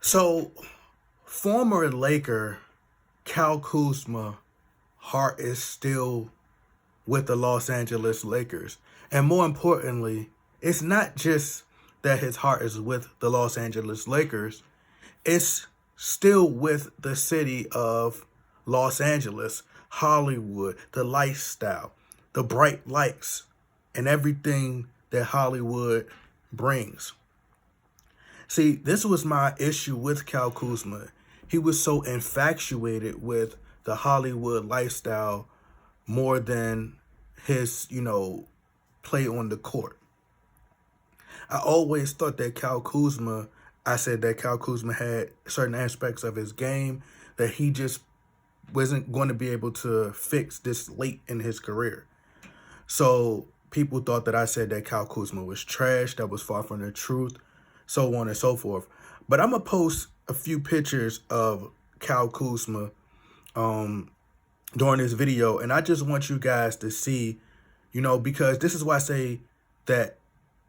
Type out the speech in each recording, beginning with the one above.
So, former Laker Cal Kuzma heart is still with the Los Angeles Lakers. And more importantly, it's not just that his heart is with the Los Angeles Lakers, it's still with the city of Los Angeles, Hollywood, the lifestyle, the bright lights, and everything that Hollywood brings. See, this was my issue with Cal Kuzma. He was so infatuated with the Hollywood lifestyle more than his, play on the court. I always thought that I said that Cal Kuzma had certain aspects of his game that he just wasn't going to be able to fix this late in his career. So people thought that I said that Cal Kuzma was trash, that was far from the truth, so on and so forth. But I'm going to post a few pictures of Cal Kuzma during this video, and I just want you guys to see, because this is why I say that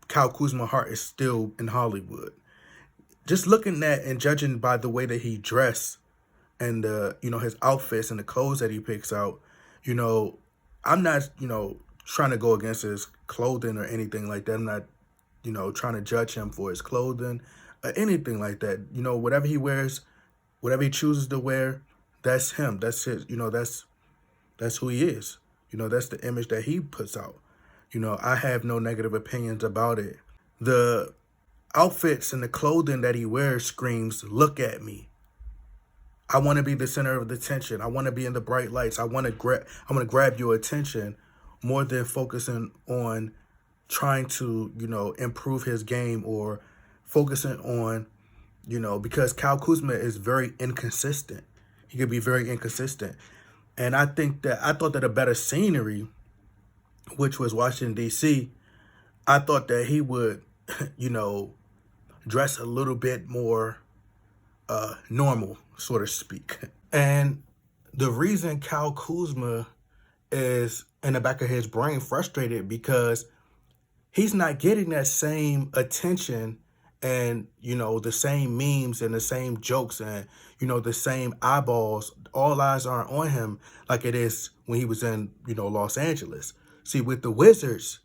Cal Kuzma heart is still in Hollywood. Just looking at and judging by the way that he dressed and his outfits and the clothes that he picks out, I'm not, trying to go against his clothing or anything like that. I'm not, trying to judge him for his clothing or anything like that. Whatever he wears, whatever he chooses to wear, that's him. That's his, that's who he is. That's the image that he puts out. I have no negative opinions about it. The outfits and the clothing that he wears screams, look at me. I want to be the center of the attention. I want to be in the bright lights. I want to grab your attention more than focusing on trying to, improve his game or focusing on, because Cal Kuzma is very inconsistent. He could be very inconsistent. And I thought that a better scenery, which was Washington, D.C., I thought that he would, dress a little bit more normal, so to speak. And the reason Cal Kuzma is in the back of his brain frustrated because he's not getting that same attention and, the same memes and the same jokes and, the same eyeballs. All eyes aren't on him like it is when he was in, Los Angeles. See, with the Wizards,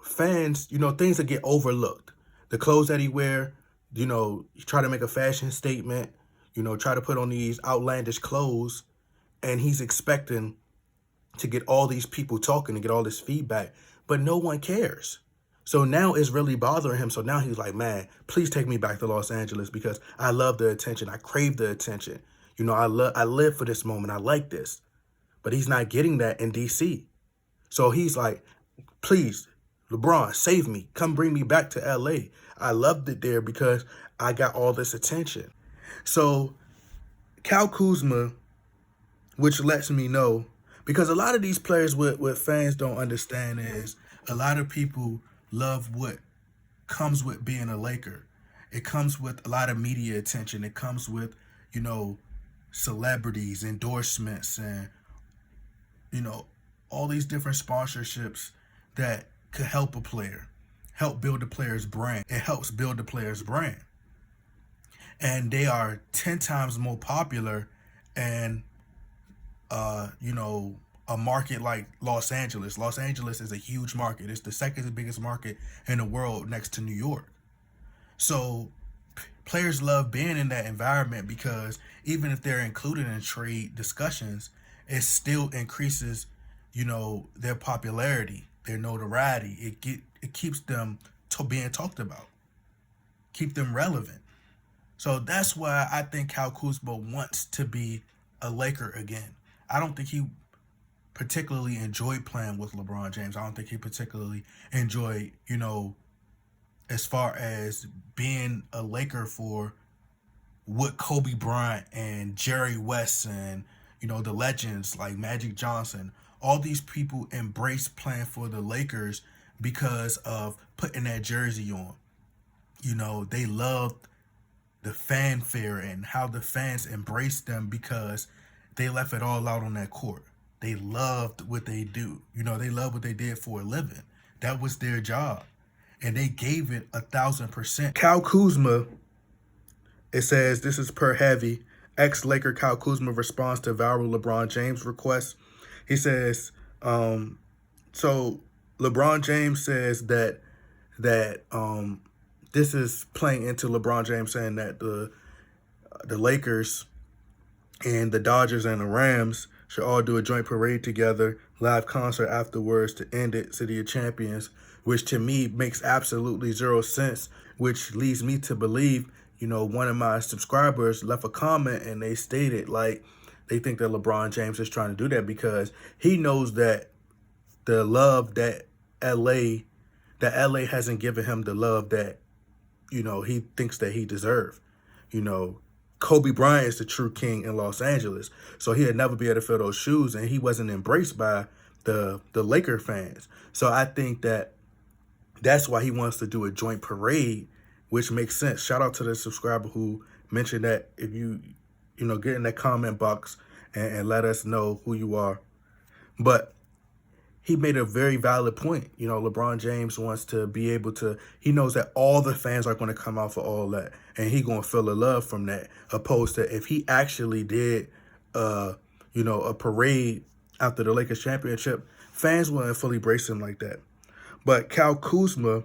fans, things that get overlooked. The clothes that he wear, he try to make a fashion statement, try to put on these outlandish clothes, and he's expecting to get all these people talking and get all this feedback, but no one cares. So now it's really bothering him. So now he's like, man, please take me back to Los Angeles because I love the attention. I crave the attention. I live for this moment. I like this. But he's not getting that in DC. So he's like, please, LeBron, save me. Come bring me back to LA. I loved it there because I got all this attention. So Cal Kuzma, which lets me know, because a lot of these players, what fans don't understand is a lot of people love what comes with being a Laker. It comes with a lot of media attention. It comes with, celebrities, endorsements, and, all these different sponsorships that could help a player, help build a player's brand. It helps build the player's brand. And they are 10 times more popular and a market like Los Angeles. Los Angeles is a huge market. It's the second biggest market in the world next to New York. So players love being in that environment because even if they're included in trade discussions, it still increases, their popularity, their notoriety. It keeps them being talked about, keep them relevant. So that's why I think Cal Kuzma wants to be a Laker again. I don't think he particularly enjoyed playing with LeBron James. I don't think he particularly enjoyed, as far as being a Laker for what Kobe Bryant and Jerry West and, the legends like Magic Johnson, all these people embrace playing for the Lakers because of putting that jersey on. They loved the fanfare and how the fans embraced them because they left it all out on that court. They loved what they do. They loved what they did for a living. That was their job. And they gave it 1,000%. Cal Kuzma It says, this is per Heavy. Ex-Laker Kyle Kuzma responds to viral LeBron James request. He says, so LeBron James says that this is playing into LeBron James saying that the Lakers and the Dodgers and the Rams should all do a joint parade together, live concert afterwards to end it, City of Champions, which to me makes absolutely zero sense, which leads me to believe, one of my subscribers left a comment and they stated like they think that LeBron James is trying to do that because he knows that the love that LA hasn't given him the love that, he thinks that he deserved. Kobe Bryant is the true king in Los Angeles. So he'd never be able to fill those shoes, and he wasn't embraced by the Laker fans. So I think that that's why he wants to do a joint parade, which makes sense. Shout out to the subscriber who mentioned that. If you get in that comment box and let us know who you are. But he made a very valid point. LeBron James wants to be able to, he knows that all the fans are going to come out for all that. And he going to feel the love from that. Opposed to if he actually did, a parade after the Lakers championship, fans wouldn't fully embrace him like that. But Kyle Kuzma,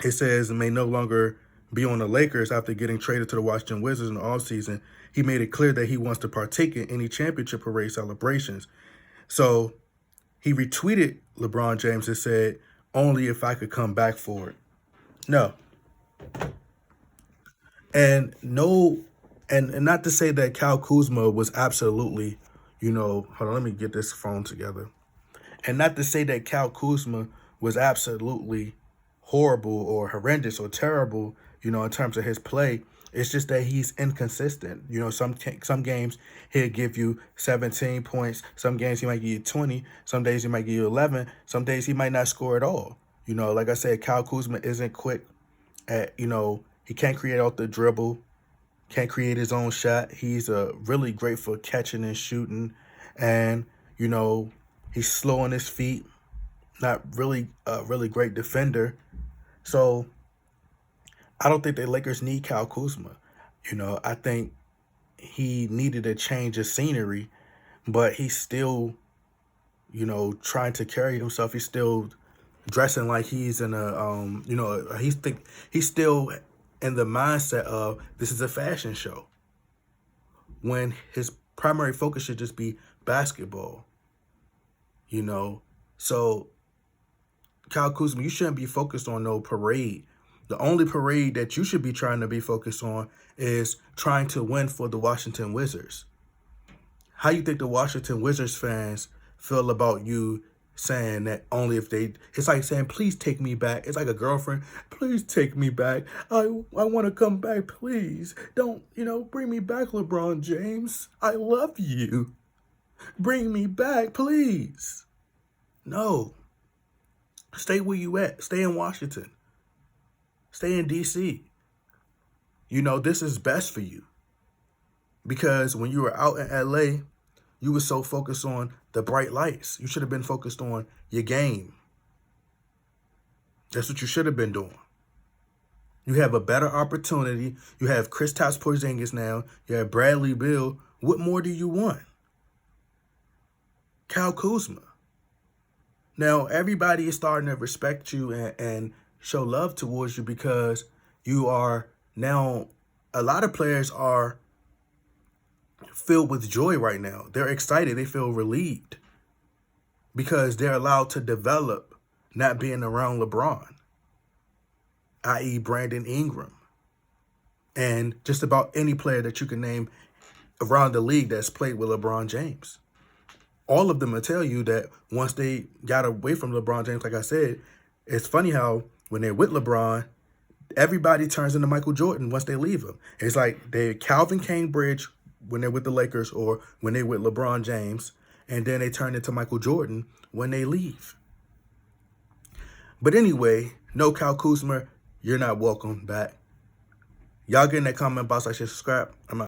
it says, may no longer be on the Lakers after getting traded to the Washington Wizards in the offseason. He made it clear that he wants to partake in any championship parade celebrations. So he retweeted LeBron James and said, only if I could come back for it. No. And not to say that Kyle Kuzma was absolutely, hold on, let me get this phone together. And not to say that Kyle Kuzma was absolutely horrible or horrendous or terrible, in terms of his play. It's just that he's inconsistent. Some games he'll give you 17 points. Some games he might give you 20. Some days he might give you 11. Some days he might not score at all. Like I said, Kyle Kuzma isn't quick at, he can't create off the dribble, can't create his own shot. He's really great for catching and shooting. And, he's slow on his feet, not really a really great defender. So I don't think the Lakers need Kyle Kuzma. I think he needed a change of scenery, but he's still, trying to carry himself. He's still dressing like he's in a, he's still in the mindset of this is a fashion show, when his primary focus should just be basketball. So Kyle Kuzma, you shouldn't be focused on no parade. The only parade that you should be trying to be focused on is trying to win for the Washington Wizards. How you think the Washington Wizards fans feel about you saying that only if they, it's like saying, please take me back. It's like a girlfriend, please take me back. I want to come back, please. Don't, bring me back, LeBron James. I love you. Bring me back, please. No. Stay where you at. Stay in Washington. Stay in D.C. This is best for you. Because when you were out in L.A., you were so focused on the bright lights. You should have been focused on your game. That's what you should have been doing. You have a better opportunity. You have Kristaps Porzingis now. You have Bradley Beal. What more do you want? Kyle Kuzma. Now, everybody is starting to respect you and show love towards you because you are now, a lot of players are filled with joy right now. They're excited. They feel relieved because they're allowed to develop not being around LeBron, i.e. Brandon Ingram, and just about any player that you can name around the league that's played with LeBron James. All of them will tell you that once they got away from LeBron James, like I said, it's funny how when they're with LeBron, everybody turns into Michael Jordan once they leave him. It's like they're Calvin Cambridge when they're with the Lakers or when they're with LeBron James, and then they turn into Michael Jordan when they leave. But anyway, no, Kyle Kuzma, you're not welcome back. Y'all get in that comment box, like, share, subscribe. I'm out.